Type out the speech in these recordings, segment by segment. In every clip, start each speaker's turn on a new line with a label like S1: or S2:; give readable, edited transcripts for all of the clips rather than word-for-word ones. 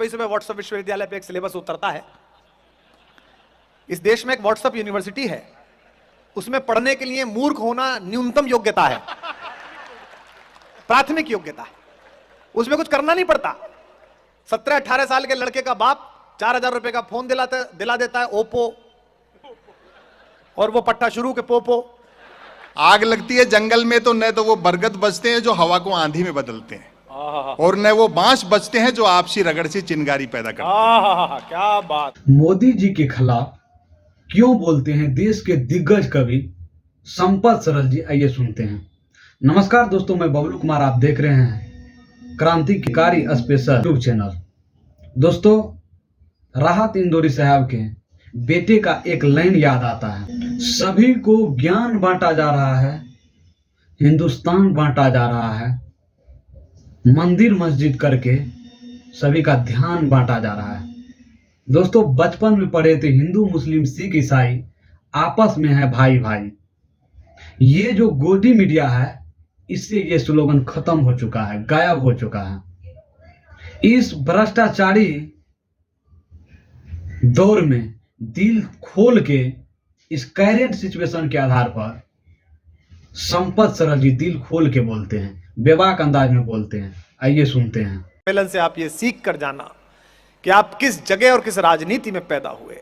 S1: सुबह सुबह व्हाट्सएप विश्वविद्यालय पे एक सिलेबस उतरता है। इस देश में एक व्हाट्सएप यूनिवर्सिटी है, उसमें पढ़ने के लिए मूर्ख होना न्यूनतम योग्यता है, प्राथमिक योग्यता है। उसमें कुछ करना नहीं पड़ता। 17-18 साल के लड़के का बाप 4000 रुपए का फोन दिला देता है, ओप्पो, और वो पट्टा शुरू के पोपो।
S2: आग लगती है जंगल में तो न तो वो बरगद बजते हैं जो हवा को आंधी में बदलते हैं, और न वो बांस बजते हैं जो आपसी रगड़ से चिंगारी पैदा करते हैं।
S1: क्या बात।
S3: मोदी जी के खिलाफ क्यों बोलते हैं देश के दिग्गज कवि संपत सरल जी? आइए सुनते हैं। नमस्कार दोस्तों, मैं बबलू कुमार, आप देख रहे हैं क्रांतिकारी स्पेशल यूट्यूब चैनल। दोस्तों, राहत इंदौरी साहब के बेटे का एक लाइन याद आता है, सभी को ज्ञान बांटा जा रहा है, हिंदुस्तान बांटा जा रहा है, मंदिर मस्जिद करके सभी का ध्यान बांटा जा रहा है। दोस्तों, बचपन में पढ़े थे हिंदू मुस्लिम सिख ईसाई आपस में है भाई भाई। ये जो गोदी मीडिया है, इससे ये स्लोगन खत्म हो चुका है, गायब हो चुका है। इस भ्रष्टाचारी दौर में दिल खोल के इस करेंट सिचुएशन के आधार पर संपत सरल जी दिल खोल के बोलते हैं, बेबाक अंदाज में बोलते हैं। आइए सुनते हैं।
S1: सम्मेलन से आप ये सीख कर जाना कि आप किस जगह और किस राजनीति में पैदा हुए।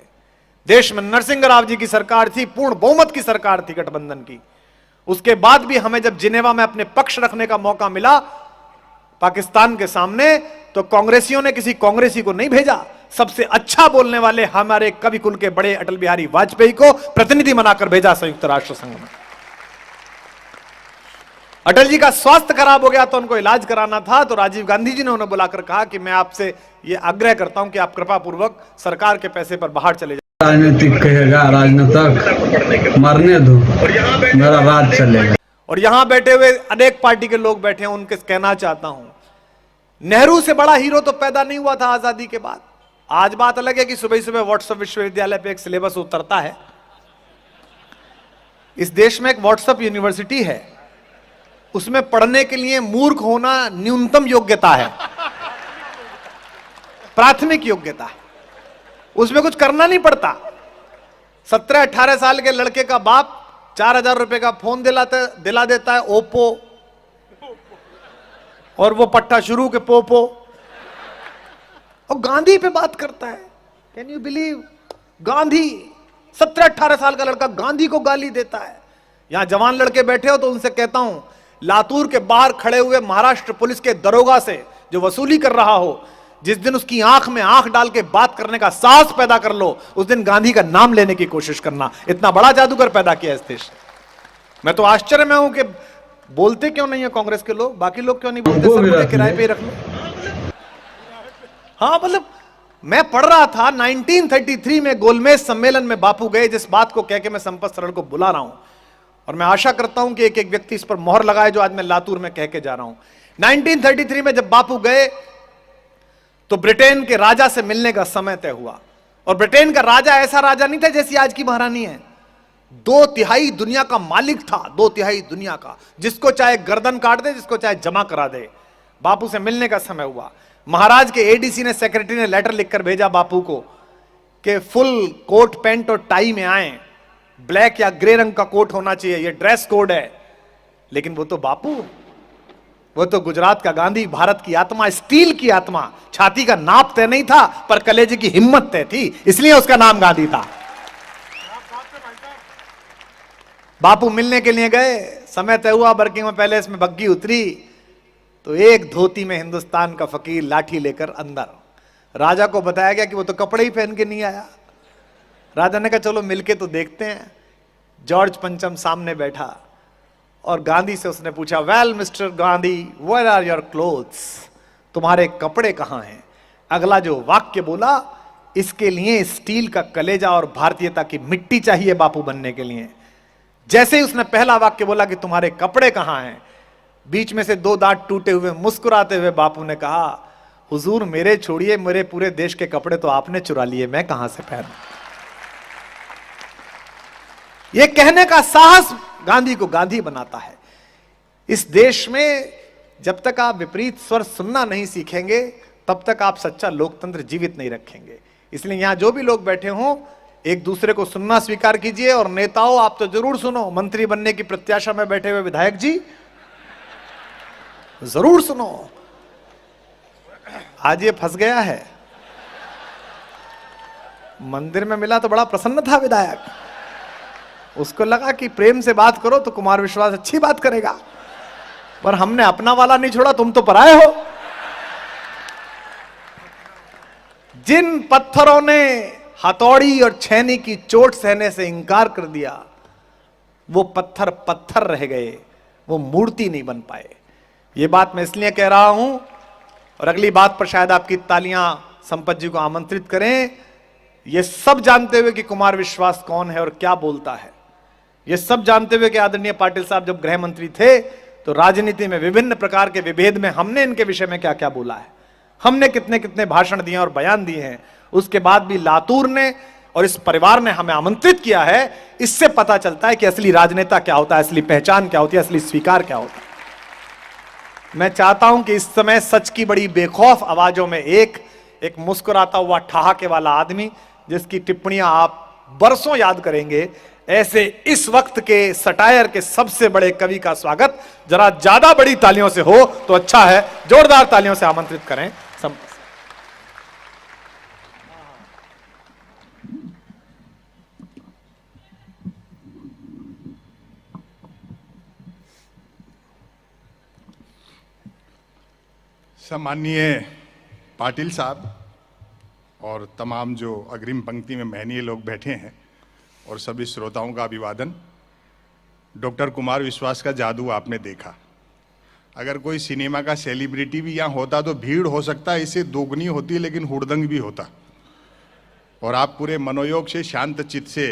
S1: देश में नरसिंह राव जी की सरकार थी, पूर्ण बहुमत की सरकार थी गठबंधन की। उसके बाद भी हमें जब जिनेवा में अपने पक्ष रखने का मौका मिला पाकिस्तान के सामने, तो कांग्रेसियों ने किसी कांग्रेसी को नहीं भेजा। सबसे अच्छा बोलने वाले हमारे कवि कुल के बड़े अटल बिहारी वाजपेयी को प्रतिनिधि बनाकर भेजा संयुक्त राष्ट्र संघ में। अटल जी का स्वास्थ्य खराब हो गया तो उनको इलाज कराना था, तो राजीव गांधी जी ने उन्हें बुलाकर कहा कि मैं आपसे ये आग्रह करता हूं कि आप कृपा पूर्वक सरकार के पैसे पर बाहर चले जाए।
S3: राजनीतिक कहेगा, राजनीतिक मरने दो, मेरा राज चलेगा।
S1: और यहां बैठे हुए अनेक पार्टी के लोग बैठे हैं, उनके कहना चाहता हूं, नेहरू से बड़ा हीरो तो पैदा नहीं हुआ था आजादी के बाद। आज बात अलग है कि सुबह सुबह व्हाट्सएप विश्वविद्यालय पे एक सिलेबस उतरता है। इस देश में एक व्हाट्सएप यूनिवर्सिटी है, उसमें पढ़ने के लिए मूर्ख होना न्यूनतम योग्यता है, प्राथमिक योग्यता है। उसमें कुछ करना नहीं पड़ता। 17-18 साल के लड़के का बाप 4000 रुपए का फोन दिला देता है, ओप्पो, और वो पट्टा शुरू के पोपो, और गांधी पे बात करता है। Can you believe? गांधी, 17-18 साल का लड़का गांधी को गाली देता है। यहां जवान लड़के बैठे हो तो उनसे कहता हूं, लातूर के बाहर खड़े हुए महाराष्ट्र पुलिस के दरोगा से जो वसूली कर रहा हो, जिस दिन उसकी आंख में आंख डाल के बात करने का साहस पैदा कर लो, उस दिन गांधी का नाम लेने की कोशिश करना। इतना बड़ा जादूगर पैदा किया इस देश। मैं तो आश्चर्य में हूं कि बोलते क्यों नहीं है कांग्रेस के लोग, बाकी लोग क्यों नहीं बोलते? सब किराए पे रख लो। हाँ, मतलब मैं पढ़ रहा था 1933 में गोलमेज सम्मेलन में बापू गए, जिस बात को कह के मैं संपत सरल को बुला रहा हूं, और मैं आशा करता हूं कि एक एक व्यक्ति इस पर मोहर लगाए जो आज मैं लातूर में कह के जा रहा हूं। 1933 में जब बापू गए तो ब्रिटेन के राजा से मिलने का समय तय हुआ, और ब्रिटेन का राजा ऐसा राजा नहीं था जैसी आज की महारानी है। 2/3 दुनिया का मालिक था, 2/3 दुनिया का, जिसको चाहे गर्दन काट दे, जिसको चाहे जमा करा दे। बापू से मिलने का समय हुआ। महाराज के एडीसी ने, सेक्रेटरी ने लेटर लिखकर भेजा बापू को कि फुल कोट पैंट और टाई में आए, ब्लैक या ग्रे रंग का कोट होना चाहिए, ये ड्रेस कोड है। लेकिन वो तो बापू, वो तो गुजरात का गांधी, भारत की आत्मा, स्टील की आत्मा। छाती का नाप तय नहीं था पर कलेजे की हिम्मत तय थी, इसलिए उसका नाम गांधी था। बापू मिलने के लिए गए, समय तय हुआ, बर्किंघम पैलेस में बग्गी उतरी तो एक धोती में हिंदुस्तान का फकीर लाठी लेकर अंदर। राजा को बताया गया कि वो तो कपड़े ही पहन के नहीं आया। राजा ने कहा चलो मिलके तो देखते हैं। जॉर्ज पंचम सामने बैठा और गांधी से उसने पूछा, well mister Gandhi, where are your clothes? तुम्हारे कपड़े कहां हैं? अगला जो वाक्य बोला, इसके लिए स्टील का कलेजा और भारतीयता की मिट्टी चाहिए बापू बनने के लिए। जैसे ही उसने पहला वाक्य बोला कि तुम्हारे कपड़े कहां हैं, बीच में से 2 दांत टूटे हुए मुस्कुराते हुए बापू ने कहा, हुजूर मेरे छोड़िए, मेरे पूरे देश के कपड़े तो आपने चुरा लिए, मैं कहां से पहनूं? यह कहने का साहस गांधी को गांधी बनाता है। इस देश में जब तक आप विपरीत स्वर सुनना नहीं सीखेंगे, तब तक आप सच्चा लोकतंत्र जीवित नहीं रखेंगे। इसलिए यहां जो भी लोग बैठे हों, एक दूसरे को सुनना स्वीकार कीजिए। और नेताओं, आप तो जरूर सुनो, मंत्री बनने की प्रत्याशा में बैठे हुए विधायक जी जरूर सुनो। आज ये फंस गया है। मंदिर में मिला तो बड़ा प्रसन्न था विधायक, उसको लगा कि प्रेम से बात करो तो कुमार विश्वास अच्छी बात करेगा, पर हमने अपना वाला नहीं छोड़ा, तुम तो पराए हो। जिन पत्थरों ने हथौड़ी और छेनी की चोट सहने से इंकार कर दिया, वो पत्थर पत्थर रह गए, वो मूर्ति नहीं बन पाए। ये बात मैं इसलिए कह रहा हूं, और अगली बात पर शायद आपकी तालियां संपत जी को आमंत्रित करें। ये सब जानते हुए कि कुमार विश्वास कौन है और क्या बोलता है, ये सब जानते हुए कि आदरणीय पाटिल साहब जब गृह मंत्री थे तो राजनीति में विभिन्न प्रकार के विभेद में हमने इनके विषय में क्या क्या बोला है, हमने कितने कितने भाषण दिए और बयान दिए हैं, उसके बाद भी लातूर ने और इस परिवार ने हमें आमंत्रित किया है। इससे पता चलता है कि असली राजनेता क्या होता है, असली पहचान क्या होती है, असली स्वीकार क्या होता है। मैं चाहता हूं कि इस समय सच की बड़ी बेखौफ आवाजों में एक मुस्कुराता हुआ ठहाके वाला आदमी, जिसकी टिप्पणियां आप बरसों याद करेंगे, ऐसे इस वक्त के सटायर के सबसे बड़े कवि का स्वागत जरा ज्यादा बड़ी तालियों से हो तो अच्छा है। जोरदार तालियों से आमंत्रित करें।
S2: सम्माननीय पाटिल साहब और तमाम जो अग्रिम पंक्ति में महनीय लोग बैठे हैं और सभी श्रोताओं का अभिवादन। डॉक्टर कुमार विश्वास का जादू आपने देखा। अगर कोई सिनेमा का सेलिब्रिटी भी यहाँ होता तो भीड़ हो सकता है इससे दोगुनी होती, लेकिन हुड़दंग भी होता। और आप पूरे मनोयोग से, शांत चित्त से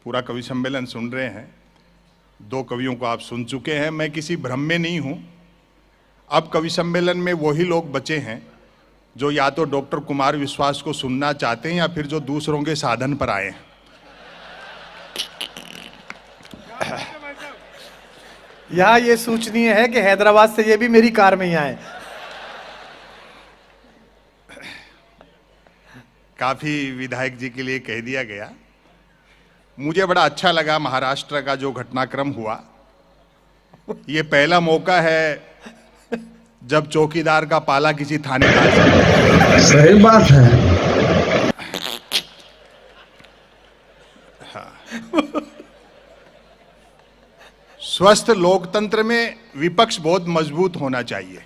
S2: पूरा कवि सम्मेलन सुन रहे हैं। 2 कवियों को आप सुन चुके हैं। मैं किसी भ्रम में नहीं हूँ। अब कवि सम्मेलन में वही लोग बचे हैं जो या तो डॉक्टर कुमार विश्वास को सुनना चाहते हैं या फिर जो दूसरों के साधन पर आए हैं।
S1: यहां ये सूचनीय है कि हैदराबाद से ये भी मेरी कार में ही आए।
S2: काफी विधायक जी के लिए कह दिया गया। मुझे बड़ा अच्छा लगा महाराष्ट्र का जो घटनाक्रम हुआ। ये पहला मौका है जब चौकीदार का पाला किसी थानेदार से।
S3: सही बात है।
S2: हाँ। स्वस्थ लोकतंत्र में विपक्ष बहुत मजबूत होना चाहिए,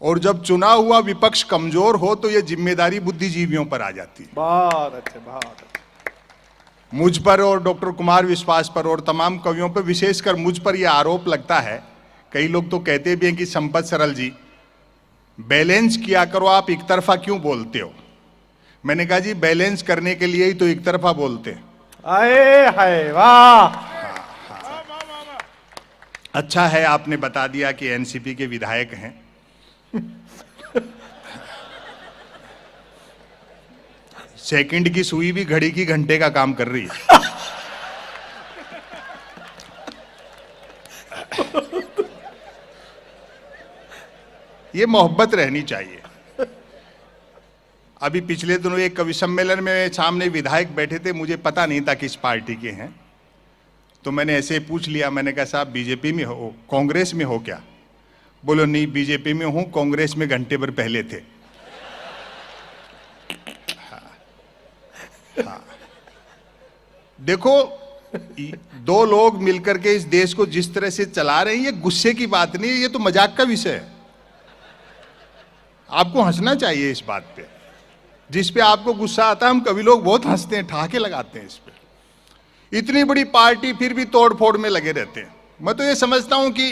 S2: और जब चुना हुआ विपक्ष कमजोर हो तो यह जिम्मेदारी बुद्धिजीवियों पर आ जाती है।
S1: बहुत अच्छे, बहुत अच्छे।
S2: मुझ पर और डॉक्टर कुमार विश्वास पर और तमाम कवियों पर, विशेषकर मुझ पर यह आरोप लगता है, कई लोग तो कहते भी हैं कि संपत सरल जी बैलेंस किया करो, आप एक तरफा क्यों बोलते हो। मैंने कहा जी बैलेंस करने के लिए ही तो एक तरफा बोलते हैं।
S1: आए हाय वाह।
S2: अच्छा है आपने बता दिया कि एनसीपी के विधायक हैं। सेकंड की सुई भी घड़ी की घंटे का काम कर रही है। ये मोहब्बत रहनी चाहिए। अभी पिछले दिनों एक कवि सम्मेलन में सामने विधायक बैठे थे, मुझे पता नहीं था किस पार्टी के हैं, तो मैंने ऐसे पूछ लिया। मैंने कहा साहब बीजेपी में हो, कांग्रेस में हो क्या? बोलो नहीं बीजेपी में हूं, कांग्रेस में घंटे भर पहले थे। हाँ, हाँ। देखो 2 लोग मिलकर के इस देश को जिस तरह से चला रहे हैं, ये गुस्से की बात नहीं है, ये तो मजाक का विषय है। आपको हंसना चाहिए इस बात पे। जिस पे आपको गुस्सा आता है, हम कभी लोग बहुत हंसते हैं, ठहाके लगाते हैं इस पे। इतनी बड़ी पार्टी फिर भी तोड़ फोड़ में लगे रहते हैं। मैं तो ये समझता हूं कि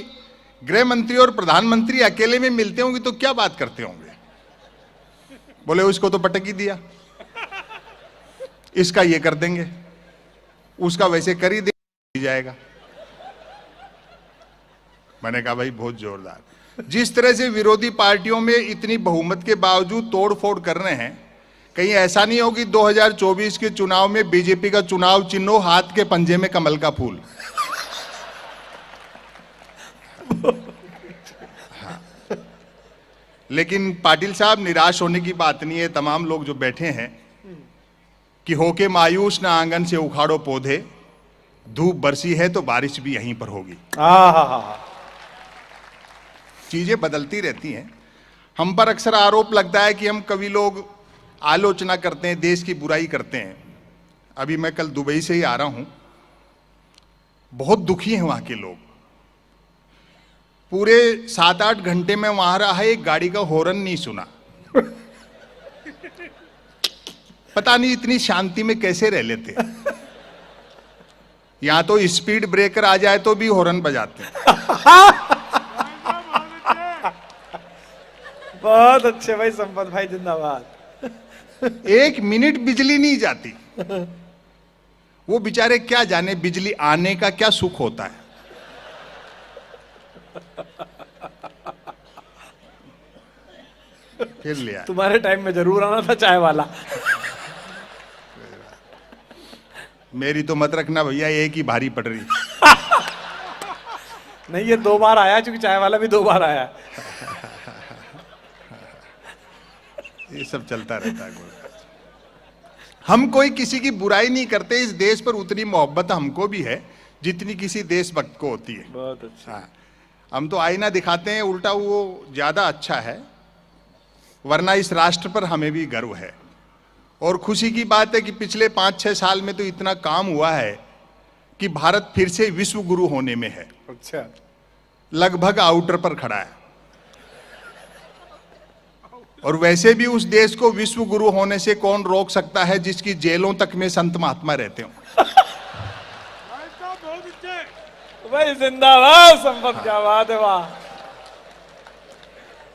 S2: गृह मंत्री और प्रधानमंत्री अकेले में मिलते होंगे तो क्या बात करते होंगे। बोले उसको तो पटक ही दिया, इसका ये कर देंगे, उसका वैसे कर ही जाएगा। मैंने कहा भाई बहुत जोरदार। जिस तरह से विरोधी पार्टियों में इतनी बहुमत के बावजूद तोड़फोड़ कर रहे हैं, कहीं ऐसा नहीं हो कि 2024 के चुनाव में बीजेपी का चुनाव चिन्ह हाथ के पंजे में कमल का फूल। हाँ। लेकिन पाटिल साहब, निराश होने की बात नहीं है। तमाम लोग जो बैठे हैं कि होके मायूस ना आंगन से उखाड़ो पौधे, धूप बरसी है तो बारिश भी यहीं पर होगी। चीजें बदलती रहती हैं। हम पर अक्सर आरोप लगता है कि हम कवि लोग आलोचना करते हैं, देश की बुराई करते हैं। अभी मैं कल दुबई से ही आ रहा हूं, बहुत दुखी हैं वहां के लोग। पूरे 7-8 घंटे में वहां रहा, एक गाड़ी का हॉर्न नहीं सुना। पता नहीं इतनी शांति में कैसे रह लेते। यहां तो स्पीड ब्रेकर आ जाए तो भी हॉर्न बजाते हैं।
S1: बहुत अच्छे भाई, संपत भाई जिंदाबाद।
S2: 1 मिनट बिजली नहीं जाती। वो बेचारे क्या जाने बिजली आने का क्या सुख होता है। फिर लिया
S1: तुम्हारे टाइम में जरूर आना था चाय वाला।
S2: मेरी तो मत रखना भैया, एक ही भारी पड़ रही।
S1: नहीं, ये 2 बार आया, क्योंकि चाय वाला भी 2 बार आया।
S2: ये सब चलता रहता है। हम कोई किसी की बुराई नहीं करते। इस देश पर उतनी मोहब्बत हमको भी है जितनी किसी देशभक्त को होती है।
S1: बहुत अच्छा।
S2: हाँ, हम तो आईना दिखाते हैं, उल्टा वो ज्यादा अच्छा है। वरना इस राष्ट्र पर हमें भी गर्व है। और खुशी की बात है कि पिछले 5-6 साल में तो इतना काम हुआ है कि भारत फिर से विश्व गुरु होने में है।
S1: अच्छा।
S2: लगभग आउटर पर खड़ा है। और वैसे भी उस देश को विश्व गुरु होने से कौन रोक सकता है जिसकी जेलों तक में संत महात्मा रहते हो।
S1: भाई जिंदाबाद संपत, क्या बात है, वाह।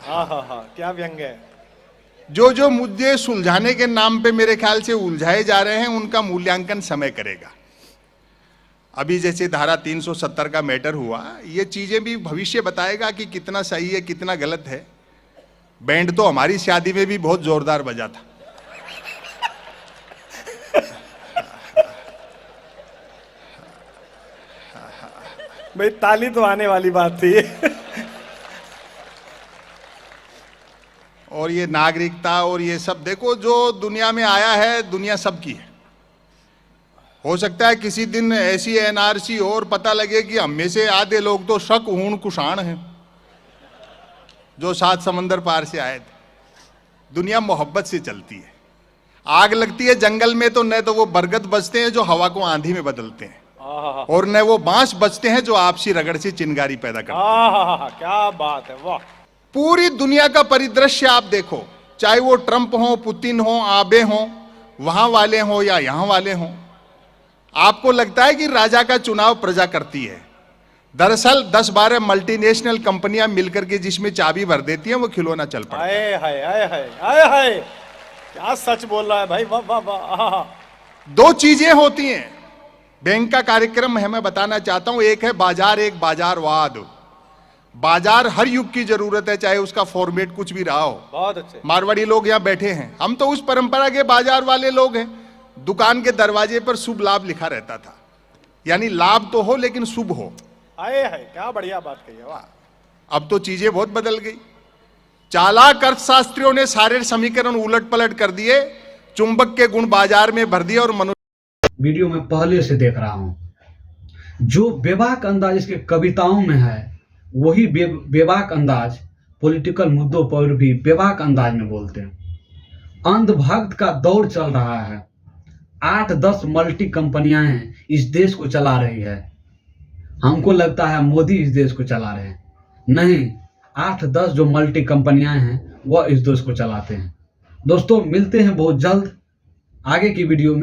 S1: हाँ, क्या व्यंग है।
S2: जो मुद्दे सुलझाने के नाम पे मेरे ख्याल से उलझाए जा रहे हैं, उनका मूल्यांकन समय करेगा। अभी जैसे धारा 370 का मैटर हुआ, ये चीजें भी भविष्य बताएगा कि कितना सही है कितना गलत है। बैंड तो हमारी शादी में भी बहुत जोरदार बजा था।
S1: भाई ताली तो आने वाली बात थी।
S2: और ये नागरिकता और ये सब देखो, जो दुनिया में आया है, दुनिया सबकी है। हो सकता है किसी दिन ऐसी एनआरसी और पता लगे कि हम में से आधे लोग तो शक हूण कुषाण हैं, जो 7 समंदर पार से आए थे। दुनिया मोहब्बत से चलती है। आग लगती है जंगल में तो न तो वो बरगद बजते हैं जो हवा को आंधी में बदलते हैं, और न वो बांस बजते हैं जो आपसी रगड़ से चिंगारी पैदा करते हैं।
S1: क्या बात है, वाह।
S2: पूरी दुनिया का परिदृश्य आप देखो, चाहे वो ट्रंप हो, पुतिन हो, आबे हो, वहां वाले हो या यहां वाले हो, आपको लगता है कि राजा का चुनाव प्रजा करती है। दरअसल 10-12 मल्टीनेशनल कंपनियां मिलकर के जिसमें चाबी भर देती हैं, वो खिलौना चल पड़ता है।
S1: हाय, क्या सच बोल रहा है भाई, वाह वाह वाह।
S2: 2 चीजें होती हैं। बैंक का कार्यक्रम है, मैं बताना चाहता हूं। एक है बाजार, एक बाजारवाद। बाजार हर युग की जरूरत है, चाहे उसका फॉर्मेट कुछ भी रहा हो।
S1: बहुत अच्छे।
S2: मारवाड़ी लोग यहां बैठे हैं, हम तो उस परंपरा के बाजार वाले लोग हैं। दुकान के दरवाजे पर शुभ लाभ लिखा रहता था, यानी लाभ तो हो लेकिन शुभ हो।
S1: क्या बढ़िया बात कही है, वाह।
S2: अब तो चीजें बहुत बदल गई। चालाक अर्थशास्त्रियों ने सारे समीकरण उलट पलट कर दिए, चुंबक के गुण बाजार में भर दिए और मनुष्य।
S3: वीडियो में पहले से देख रहा हूं, जो बेबाक अंदाज इसके कविताओं में है, वही बेबाक अंदाज पॉलिटिकल मुद्दों पर भी बेबाक अंदाज में बोलते हैं। अंधभक्त का दौर चल रहा है। 8-10 मल्टी कंपनियां हैं इस देश को चला रही है। हमको लगता है मोदी इस देश को चला रहे हैं, नहीं, 8-10 जो मल्टी कंपनियां हैं वह इस देश को चलाते हैं। दोस्तों, मिलते हैं बहुत जल्द आगे की वीडियो में।